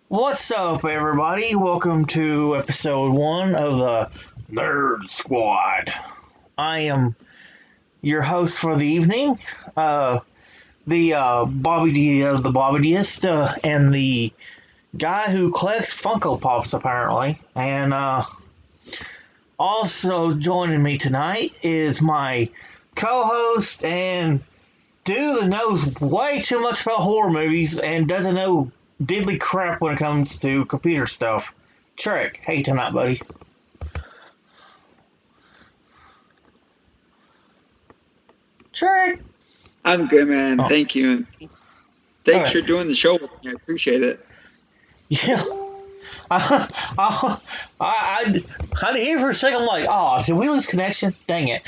What's up, everybody? Welcome to episode 1 of the Nerd Squad. I am your host for the evening, the Bobbittist, and the guy who collects Funko Pops, apparently. And also joining me tonight is my co-host and dude that knows way too much about horror movies and doesn't know diddly crap when it comes to computer stuff. Trek, hey tonight, buddy. Trek. I'm good, man. Oh, Thank you. And thanks okay. for doing the show with me. I appreciate it. Yeah. I, I didn't hear for a second. I'm like, oh, did we lose connection? Dang it.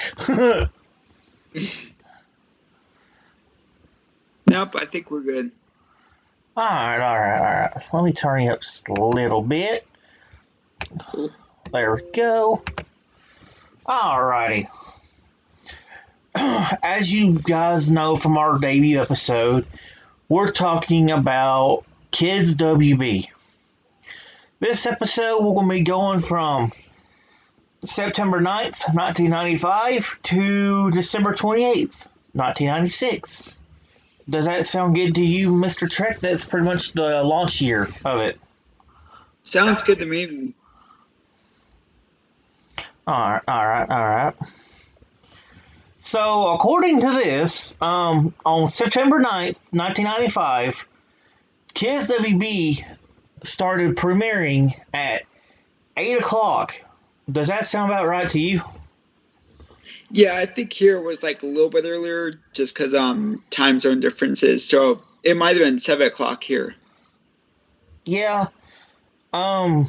Nope, I think we're good. All right. Let me turn you up just a little bit. Cool. There we go. Alrighty. As you guys know from our debut episode, we're talking about Kids WB. This episode, we're going to be going from September 9th, 1995 to December 28th, 1996. Does that sound good to you, Mr. Trek? That's pretty much the launch year of it. Sounds good to me. Alright. So, according to this, on September 9th, 1995, Kids WB started premiering at 8 o'clock. Does that sound about right to you? Yeah, I think here was like a little bit earlier just because time zone differences. So it might have been 7 o'clock here. Yeah. I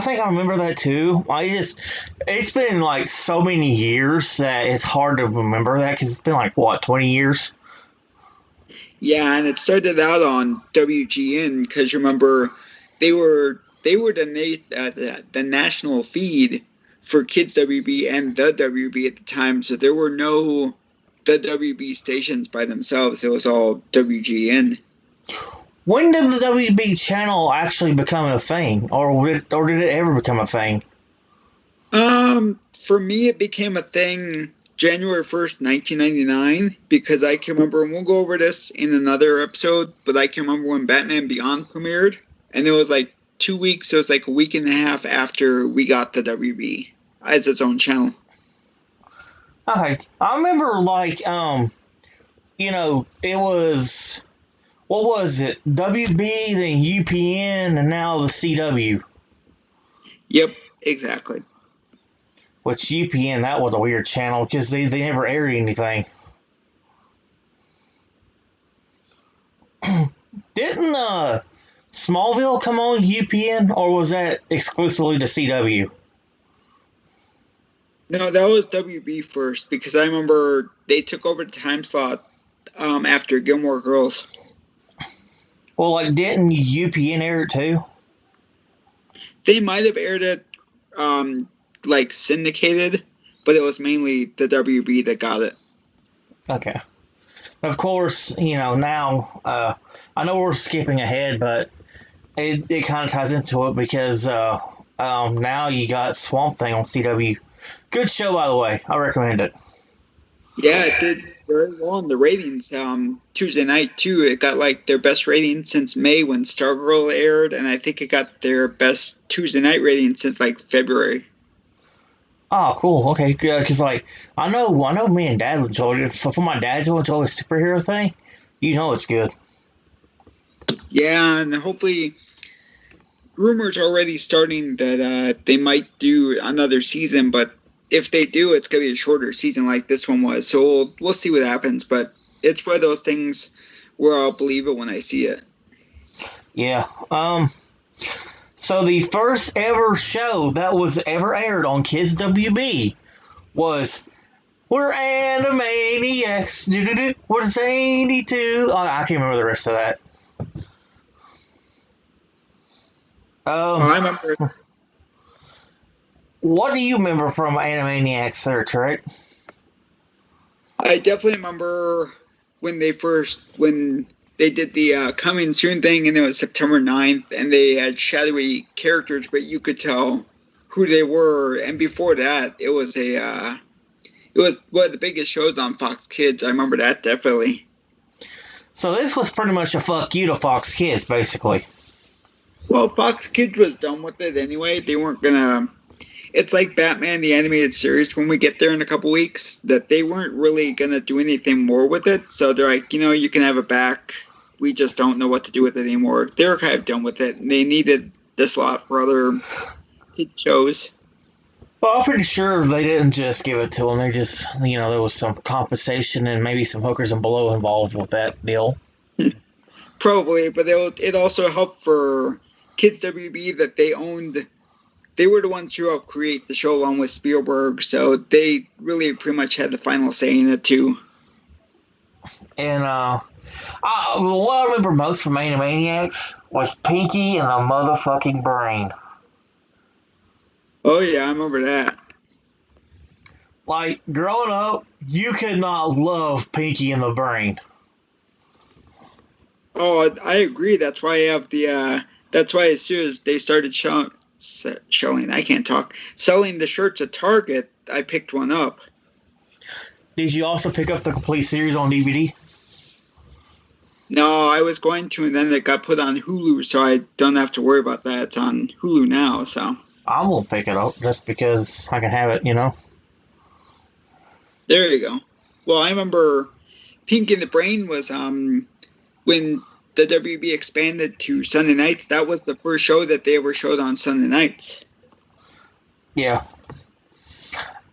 think I remember that too. It's been like so many years that it's hard to remember that because it's been like, what, 20 years? Yeah, and it started out on WGN because you remember they were the national feed for Kids WB and the WB at the time. So there were no the WB stations by themselves. It was all WGN. When did the WB channel actually become a thing? Or did it ever become a thing? For me, it became a thing January 1st, 1999, because I can remember, and we'll go over this in another episode, but I can remember when Batman Beyond premiered, and it was like 2 weeks, so it was like a week and a half after we got the WB as its own channel. Okay. I remember, it was, what was it? WB, then UPN, and now the CW. Yep, exactly. Which UPN, that was a weird channel because they never aired anything. Didn't Smallville come on UPN, or was that exclusively to CW? No, that was WB first, because I remember they took over the time slot after Gilmore Girls. Well, like, didn't UPN air it too? They might have aired it like syndicated, but it was mainly the WB that got it. Okay. Of course, now, I know we're skipping ahead, but it kind of ties into it because now you got Swamp Thing on CW. Good show, by the way. I recommend it. Yeah, it did very well in the ratings. Tuesday night too, it got like their best rating since May when Stargirl aired, and I think it got their best Tuesday night rating since like February. Oh, cool. Okay, good. Because I know, me and Dad enjoyed it. So for my dad to enjoy a superhero thing, it's good. Yeah, and hopefully, rumors are already starting that they might do another season, but if they do, it's gonna be a shorter season like this one was. So we'll see what happens. But it's one of those things where I'll believe it when I see it. Yeah. So the first ever show that was ever aired on Kids WB was We're Animaniacs. We're zany too. Oh, I can't remember the rest of that. I remember. What do you remember from Animaniacs, Sir Trek? I definitely remember when they did the coming soon thing, and it was September 9th, and they had shadowy characters, but you could tell who they were. And before that, it was one of the biggest shows on Fox Kids. I remember that definitely. So this was pretty much a fuck you to Fox Kids, basically. Well, Fox Kids was done with it anyway. They weren't gonna. It's like Batman the Animated Series when we get there in a couple weeks, that they weren't really gonna do anything more with it. So they're like, you can have it back. We just don't know what to do with it anymore. They were kind of done with it, and they needed the slot for other kid shows. Well, I'm pretty sure they didn't just give it to them. They just, there was some compensation and maybe some hookers and below involved with that deal. Probably, but it also helped for Kids WB that they owned. They were the ones who helped create the show along with Spielberg, so they really pretty much had the final say in it too. And what I remember most from Animaniacs was Pinky and the motherfucking Brain. Oh yeah, I remember that. Like, growing up, you could not love Pinky and the Brain. Oh, I agree. That's why I have the. That's why as soon as they started selling, selling the shirts at Target, I picked one up. Did you also pick up the complete series on DVD? No, I was going to, and then it got put on Hulu, so I don't have to worry about that. It's on Hulu now, so. I will pick it up just because I can have it, There you go. Well, I remember Pinky and the Brain was when the WB expanded to Sunday nights. That was the first show that they ever showed on Sunday nights. Yeah.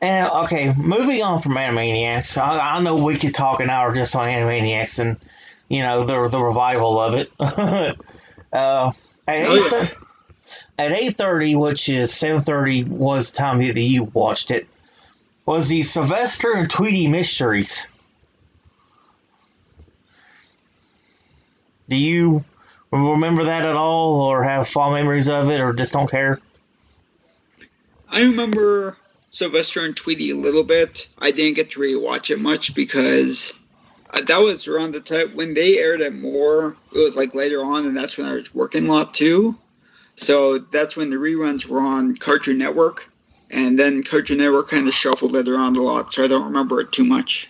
And, okay, moving on from Animaniacs, I know we could talk an hour just on Animaniacs and, the revival of it. At 8:30, which is 7:30 was the time that you watched it, was the Sylvester and Tweety Mysteries. Do you remember that at all, or have fond memories of it, or just don't care? I remember Sylvester and Tweety a little bit. I didn't get to really watch it much because that was around the time when they aired it more. It was like later on, and that's when I was working a lot too. So that's when the reruns were on Cartoon Network. And then Cartoon Network kind of shuffled it around a lot, so I don't remember it too much.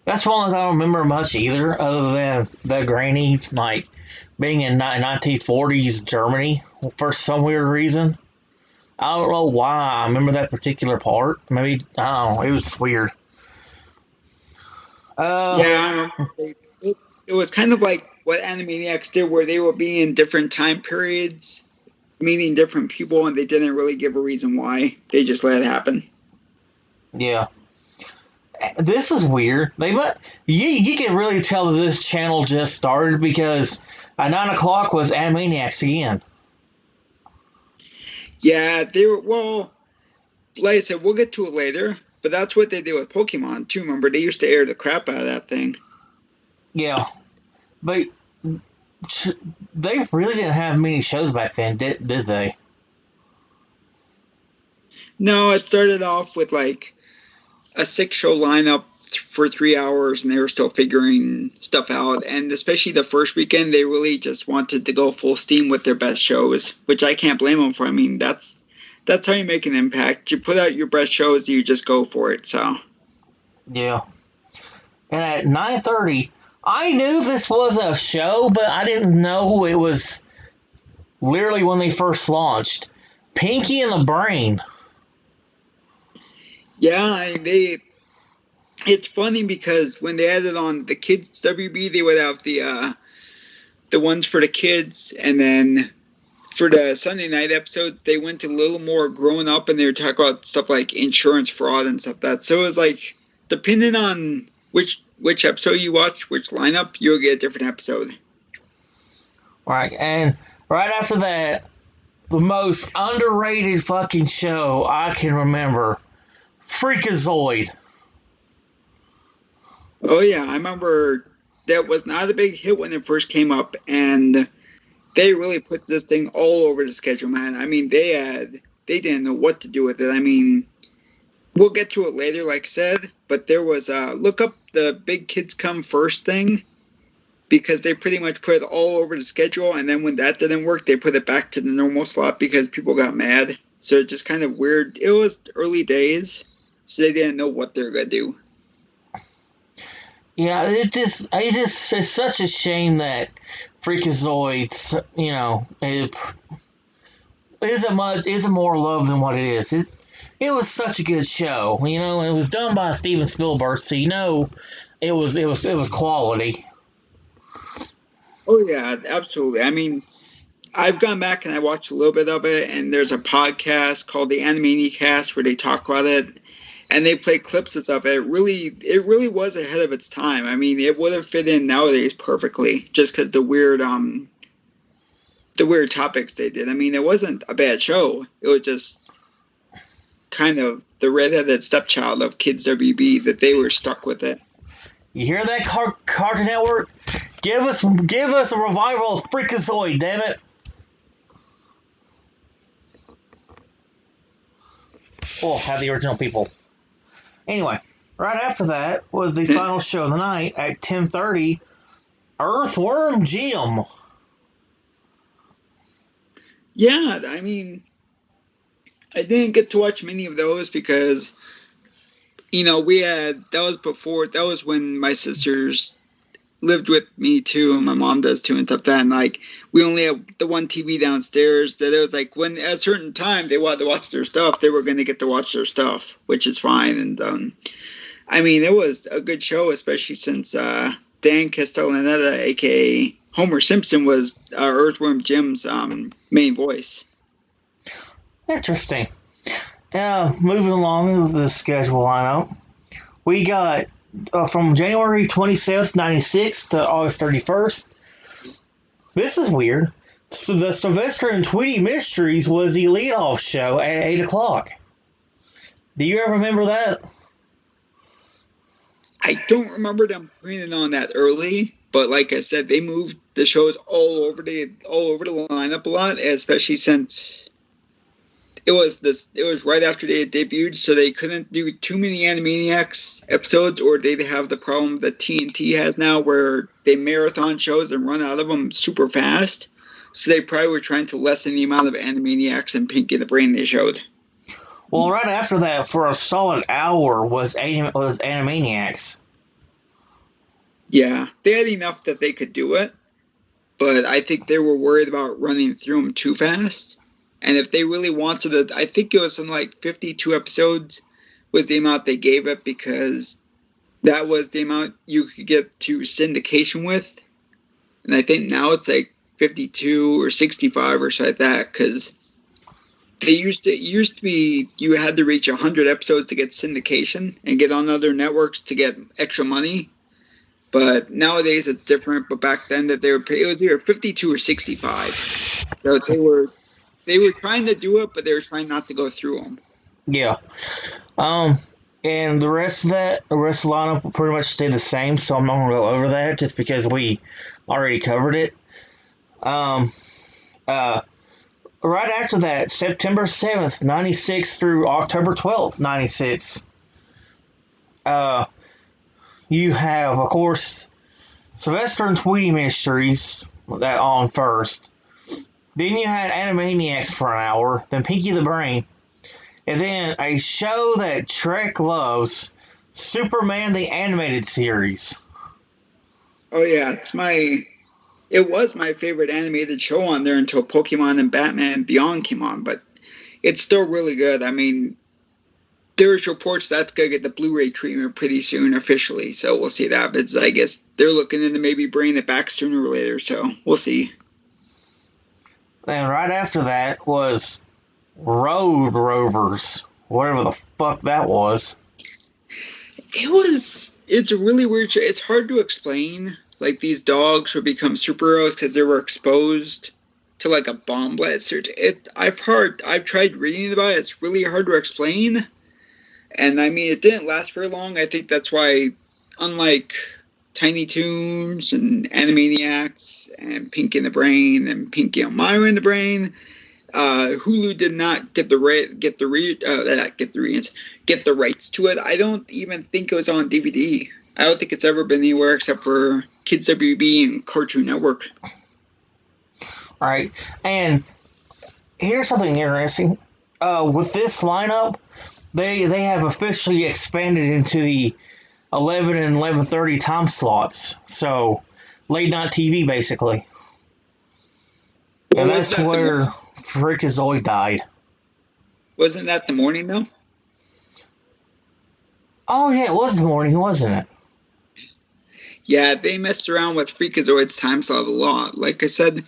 That's one I don't remember much either, other than the granny, like, being in 1940s Germany for some weird reason. I don't know why I remember that particular part. Maybe, I don't know, it was weird. Yeah, it was kind of like what Animaniacs did, where they would be in different time periods, meeting different people, and they didn't really give a reason why. They just let it happen. Yeah. This is weird. You can really tell that this channel just started because at 9 o'clock was Animaniacs again. Yeah, they were, well, like I said, we'll get to it later, but that's what they did with Pokemon, too. Remember, they used to air the crap out of that thing. Yeah. But they really didn't have many shows back then, did they? No, it started off with like a 6-show lineup for 3 hours, and they were still figuring stuff out. And especially the first weekend, they really just wanted to go full steam with their best shows, which I can't blame them for. I mean, that's how you make an impact. You put out your best shows, you just go for it. So. Yeah. And at 9:30, I knew this was a show, but I didn't know it was literally when they first launched. Pinky and the Brain. Yeah, it's funny because when they added on the kids WB, they would have the ones for the kids, and then for the Sunday night episodes, they went a little more grown up, and they would talk about stuff like insurance fraud and stuff like that. So it was like, depending on which episode you watch, which lineup, you'll get a different episode. Right, and right after that, the most underrated fucking show I can remember, Freakazoid. Oh yeah, I remember that was not a big hit when it first came up, and they really put this thing all over the schedule, man. I mean, they didn't know what to do with it. I mean, we'll get to it later, like I said, but there was look up the Big Kids Come First thing. because they pretty much put it all over the schedule, and then when that didn't work, they put it back to the normal slot because people got mad. So it's just kind of weird. It was early days, so they didn't know what they were gonna do. Yeah, it's such a shame that Freakazoids, isn't more love than what it is. It was such a good show, It was done by Steven Spielberg, so it was quality. Oh yeah, absolutely. I mean, I've gone back and I watched a little bit of it, and there's a podcast called the Animania Cast where they talk about it, and they play clips of it. It really was ahead of its time. I mean, it would have fit in nowadays perfectly, just because the weird topics they did. I mean, it wasn't a bad show. It was just kind of the redheaded stepchild of Kids WB that they were stuck with it. You hear that, Cartoon Network? Give us a revival of Freakazoid, damn it! We'll have the original people. Anyway, right after that was the final show of the night at 10:30. Earthworm Jim. Yeah, I mean, I didn't get to watch many of those because, that was when my sisters lived with me too, and my mom does too, and stuff like that. And like, we only have the one TV downstairs. That it was like when at a certain time they wanted to watch their stuff, they were going to get to watch their stuff, which is fine. And I mean, it was a good show, especially since Dan Castellaneta, aka Homer Simpson, was Earthworm Jim's main voice. Interesting. Moving along with the schedule lineup, we got from January 27th, 96 to August 31st. This is weird. So the Sylvester and Tweety Mysteries was the leadoff show at 8 o'clock. Do you ever remember that? I don't remember them putting it on that early, but like I said, they moved the shows all over the lineup a lot, especially since it was right after they had debuted, so they couldn't do too many Animaniacs episodes, or they'd have the problem that TNT has now, where they marathon shows and run out of them super fast. So they probably were trying to lessen the amount of Animaniacs and Pinky the Brain they showed. Well, right after that, for a solid hour, was Animaniacs. Yeah, they had enough that they could do it, but I think they were worried about running through them too fast. And if they really wanted it, I think it was something like 52 episodes was the amount they gave it, because that was the amount you could get to syndication with. And I think now it's like 52 or 65 or so like that, because it used to be you had to reach 100 episodes to get syndication and get on other networks to get extra money. But nowadays it's different. But back then it was either 52 or 65. So they were trying to do it, but they were trying not to go through them. Yeah. And the rest of the lineup will pretty much stay the same, so I'm not going to go over that just because we already covered it. Right after that, September 7th, 96 through October 12th, 96. You have, of course, Sylvester and Tweety Mysteries, that on first. Then you had Animaniacs for an hour, then Pinky the Brain, and then a show that Trek loves, Superman the Animated Series. Oh yeah, it was my favorite animated show on there until Pokemon and Batman Beyond came on, but it's still really good. I mean, there's reports that's going to get the Blu-ray treatment pretty soon officially, so we'll see that. But I guess they're looking into maybe bringing it back sooner or later, so we'll see. Then right after that was Road Rovers, whatever the fuck that was. It's a really weird show. It's hard to explain. Like, these dogs would become superheroes because they were exposed to like a bomb blast. I've tried reading about it. It's really hard to explain. And I mean, it didn't last very long. I think that's why, unlike Tiny Toons and Animaniacs and Pinky and the Brain and Pinky and Myra in the Brain, Hulu did not get the rights to it. I don't even think it was on DVD. I don't think it's ever been anywhere except for Kids WB and Cartoon Network. All right, and here's something interesting. With this lineup, they have officially expanded into the 11 and 11:30 time slots. So late night TV basically, Well, and that's where Freakazoid died. Wasn't that the morning though? Oh yeah, it was the morning, wasn't it? Yeah, they messed around with Freakazoid's time slot a lot. Like I said,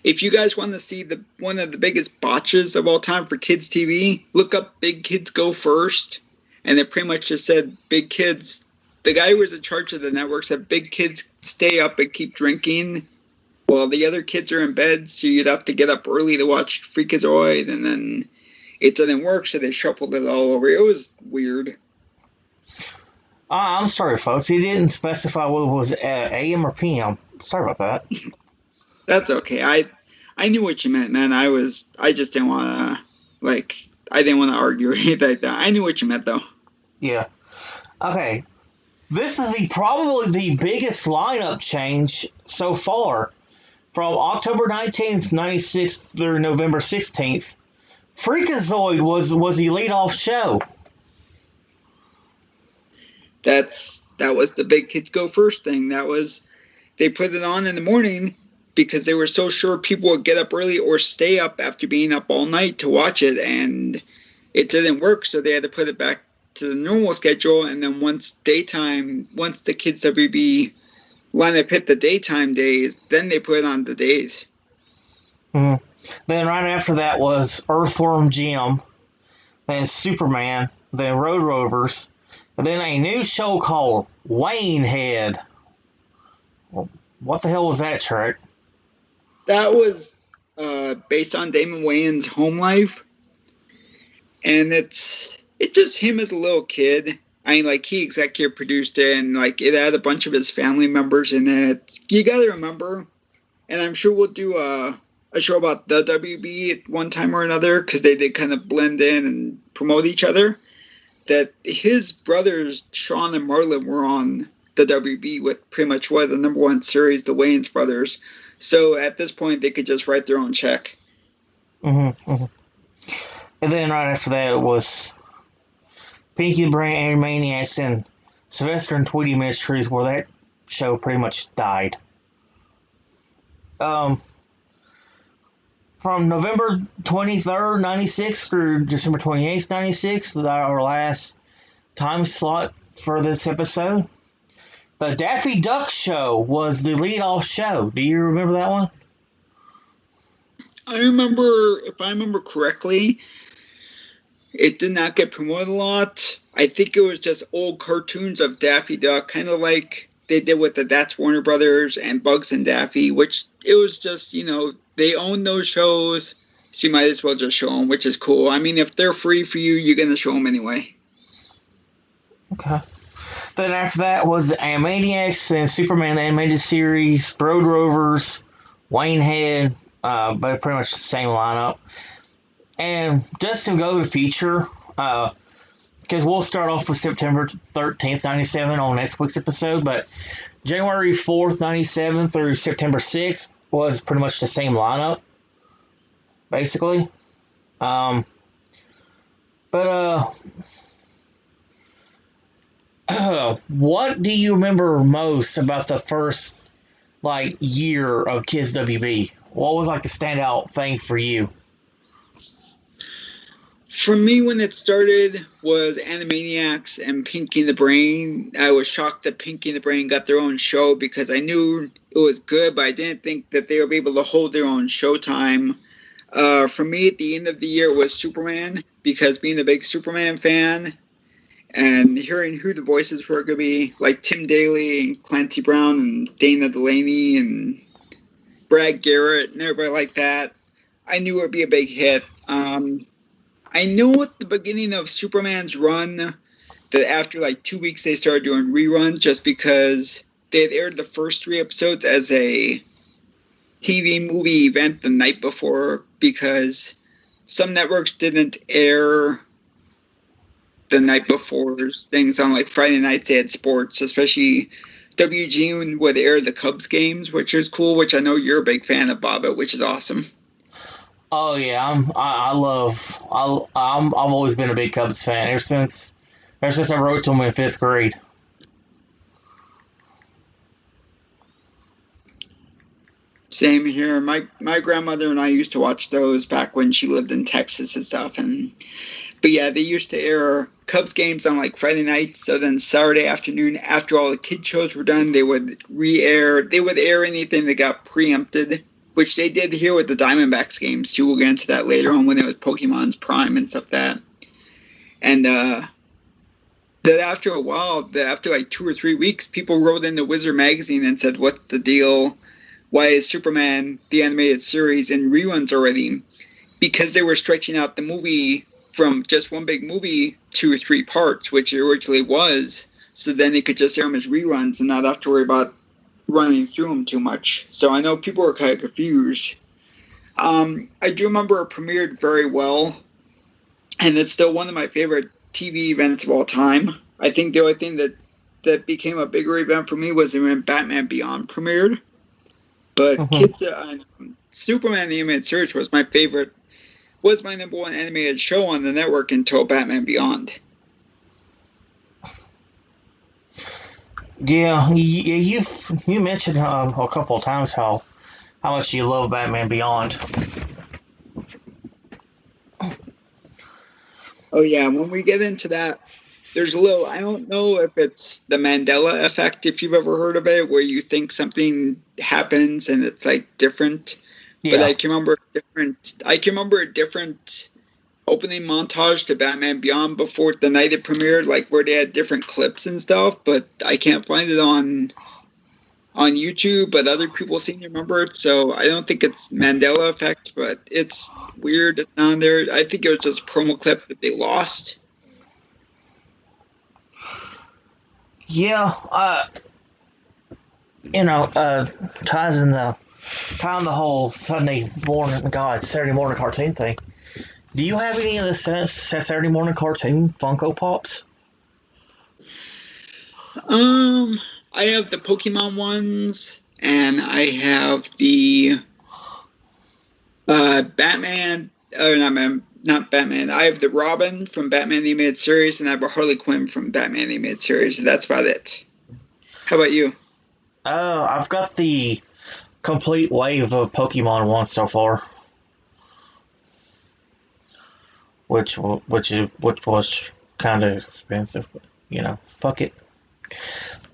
if you guys want to see one of the biggest botches of all time for kids TV, look up Big Kids Go First, and it pretty much just said Big Kids. The guy who was in charge of the network said Big Kids stay up and keep drinking while the other kids are in bed, so you'd have to get up early to watch Freakazoid, and then it didn't work, so they shuffled it all over. It was weird. I'm sorry, folks. He didn't specify whether it was AM or PM. Sorry about that. That's okay. I knew what you meant, man. I just didn't want to I didn't want to argue or anything like that. I knew what you meant though. Yeah. Okay. This is probably the biggest lineup change so far. From October 19th, 96 through November 16th, Freakazoid was the lead-off show. That was the Big Kids Go First thing. They put it on in the morning because they were so sure people would get up early or stay up after being up all night to watch it, and it didn't work, so they had to put it back to the normal schedule. And then once the Kids WB lineup hit the daytime days, then they put it on the days. Mm-hmm. Then right after that was Earthworm Jim, then Superman, then Road Rovers, and then a new show called Wayne Head. Well, what the hell was that, Trek? That was based on Damon Wayans' home life, and it's just him as a little kid. I mean, he executive produced it, and it had a bunch of his family members in it. You got to remember, and I'm sure we'll do a show about the WB at one time or another because they did kind of blend in and promote each other. That his brothers Sean and Marlon were on the WB with pretty much the number one series, the Wayans brothers. So at this point, they could just write their own check. Mm-hmm, mm-hmm. And then right after that was Pinky and the Brain Animaniacs and Sylvester and Tweety Mysteries, where that show pretty much died. From November 23rd, 96 through December 28th, 96, our last time slot for this episode. The Daffy Duck Show was the lead-off show. Do you remember that one? If I remember correctly, it did not get promoted a lot. I think it was just old cartoons of Daffy Duck, kind of like they did with the That's Warner Brothers and Bugs and Daffy, which it was just, they own those shows, so you might as well just show them, which is cool. I mean, if they're free for you, you're going to show them anyway. Okay. Then after that was the Animaniacs and Superman the Animated Series, Road Rovers, Wayne Head, but pretty much the same lineup. And just to go to feature, because we'll start off with September 13th, 97 on next week's episode, but January 4th, 97 through September 6th was pretty much the same lineup, basically. What do you remember most about the first year of Kids WB? What was the standout thing for you? For me, when it started, was Animaniacs and Pinky and the Brain. I was shocked that Pinky and the Brain got their own show because I knew it was good, but I didn't think that they would be able to hold their own showtime. For me, at the end of the year, it was Superman, because being a big Superman fan and hearing who the voices were going to be, like Tim Daly and Clancy Brown and Dana Delaney and Brad Garrett and everybody like that, I knew it would be a big hit. I know at the beginning of Superman's run that after 2 weeks they started doing reruns just because they had aired the first 3 episodes as a TV movie event the night before, because some networks didn't air the night before things on like Friday nights. They had sports, especially WG would air the Cubs games, which is cool. Which I know you're a big fan of, Bobbitt, which is awesome. Oh yeah, I've always been a big Cubs fan ever since I wrote to them in fifth grade. Same here. My grandmother and I used to watch those back when she lived in Texas and stuff. But yeah, they used to air Cubs games on like Friday nights. So then Saturday afternoon, after all the kid shows were done, they would re-air. They would air anything that got preempted, which they did here with the Diamondbacks games too. We'll get into that later on when it was Pokemon's Prime and stuff like that. And that after a while, that after like 2 or 3 weeks, people wrote into Wizard magazine and said, "What's the deal? Why is Superman the animated series in reruns already?" Because they were stretching out the movie from just one big movie to 3 parts, which it originally was, so then they could just air them as reruns and not have to worry about running through them too much. So I know people were kind of confused. I do remember it premiered very well, and it's still one of my favorite TV events of all time. I think the only thing that became a bigger event for me was when Batman Beyond premiered. But Mhm. Superman the Animated Series was my favorite, was my number one animated show on the network until Batman Beyond. Yeah, you mentioned a couple of times how much you love Batman Beyond. Oh yeah, when we get into that, there's a little, I don't know if it's the Mandela effect, if you've ever heard of it, where you think something happens and it's like different. But Yeah. I can remember a different opening montage to Batman Beyond before the night it premiered, like where they had different clips and stuff, but I can't find it on YouTube, but other people seem to remember it, so I don't think it's Mandela effect, but it's weird it's on there. I think it was just a promo clip that they lost. Yeah, you know, ties in the tying the whole Saturday morning cartoon thing. Do you have any of the Saturday morning cartoon Funko Pops? Um, I have the Pokemon ones, and I have the Batman. Not Batman. I have the Robin from Batman the Animated Series, and I have a Harley Quinn from Batman the Animated Series. And that's about it. How about you? I've got the complete wave of Pokemon ones so far, which was kind of expensive, but fuck it.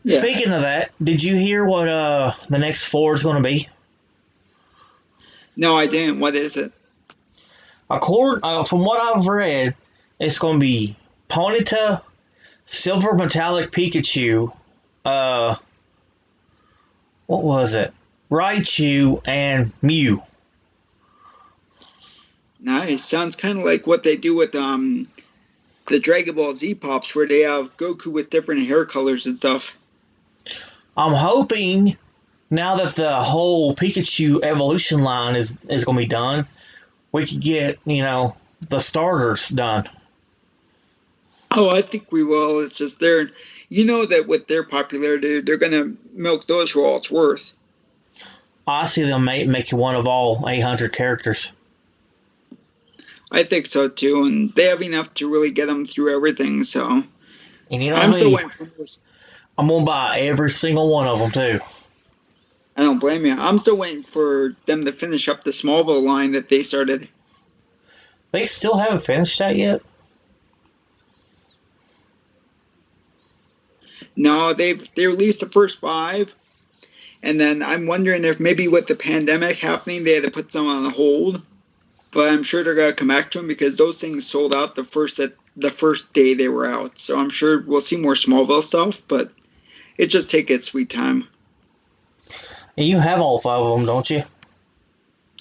Yeah. Speaking of that, did you hear what the next four is going to be? No, I didn't. What is it? From what I've read, it's going to be Ponyta, Silver Metallic Pikachu, uh, what was it? Raichu and Mew. Nice. Sounds kind of like what they do with the Dragon Ball Z pops, where they have Goku with different hair colors and stuff. I'm hoping now that the whole Pikachu evolution line is going to be done, we could get the starters done. Oh, I think we will. It's just you know that with their popularity, they're going to milk those for all it's worth. I see them make one of all 800 characters. I think so too, and they have enough to really get them through everything. So And you know I'm still me, waiting for this. I'm going to buy every single one of them too. I don't blame you. I'm still waiting for them to finish up the Smallville line that they started. They still haven't finished that yet? No, they released the first 5, and then I'm wondering if maybe with the pandemic happening, they had to put some on hold. But I'm sure they're gonna come back to them because those things sold out the first day they were out. So I'm sure we'll see more Smallville stuff, but it just takes its sweet time. And you have all 5 of them, don't you?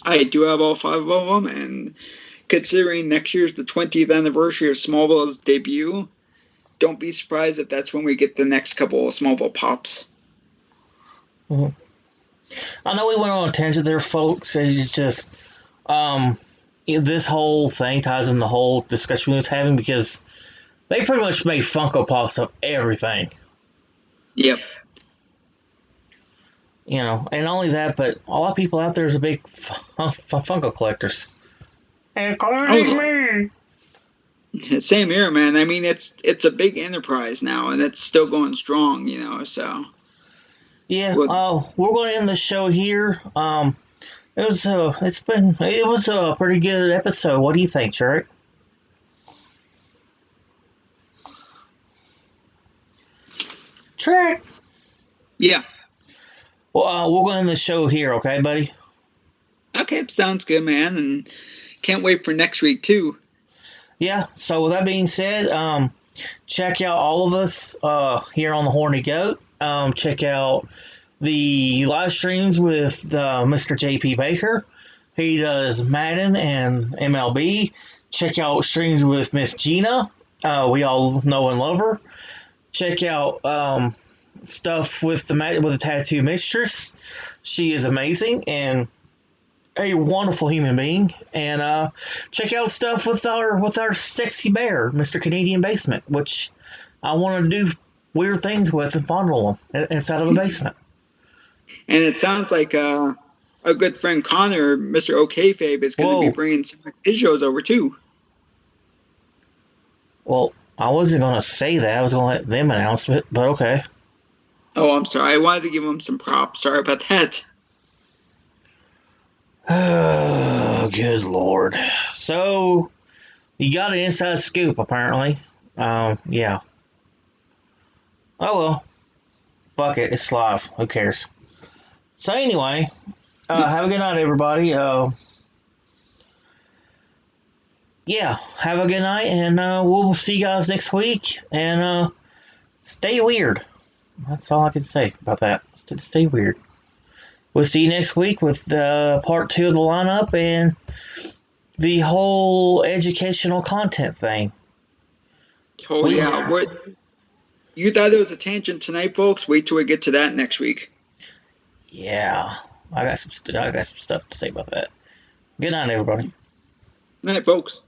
I do have all 5 of them, and considering next year's the 20th anniversary of Smallville's debut, don't be surprised if that's when we get the next couple of Smallville pops. Mm-hmm. I know we went on a tangent there, folks. It's just this whole thing ties in the whole discussion we was having because They pretty much made Funko Pops of everything. Yep. You know, and not only that, but a lot of people out there is a big Funko collectors. Including Oh, me. same here, man. I mean, it's a big enterprise now, and it's still going strong, you know. So, Yeah, well, we're going to end the show here. It was a pretty good episode. What do you think, Jarek? Trek. yeah. Well, we're going to end the show here, okay, buddy? Okay, sounds good, man, and can't wait for next week too. Yeah. So with that being said, check out all of us here on the Horny Goat. Check out the live streams with Mr. JP Baker. He does Madden and MLB. Check out streams with Miss Gina. We all know and love her. Check out stuff with the Tattoo Mistress. She is amazing and a wonderful human being. And check out stuff with our sexy bear, Mr. Canadian Basement, which I want to do weird things with and fondle him inside of a basement. And it sounds like a good friend Connor, Mr. Okayfabe, is going to be Whoa. bringing some of his shows over too. Well, I wasn't going to say that. I was going to let them announce it, but okay. Oh, I'm sorry. I wanted to give him some props. Sorry about that. Oh, good Lord. So, you got an inside scoop, apparently. Yeah. Oh, well. Fuck it. It's live. Who cares? So, anyway, have a good night, everybody. Yeah, have a good night, and we'll see you guys next week. And stay weird. That's all I can say about that. Stay weird. We'll see you next week with part 2 of the lineup and the whole educational content thing. Oh, yeah. What you thought it was a tangent tonight, folks? Wait till we get to that next week. Yeah, I got some stuff to say about that. Good night, everybody. Night, folks.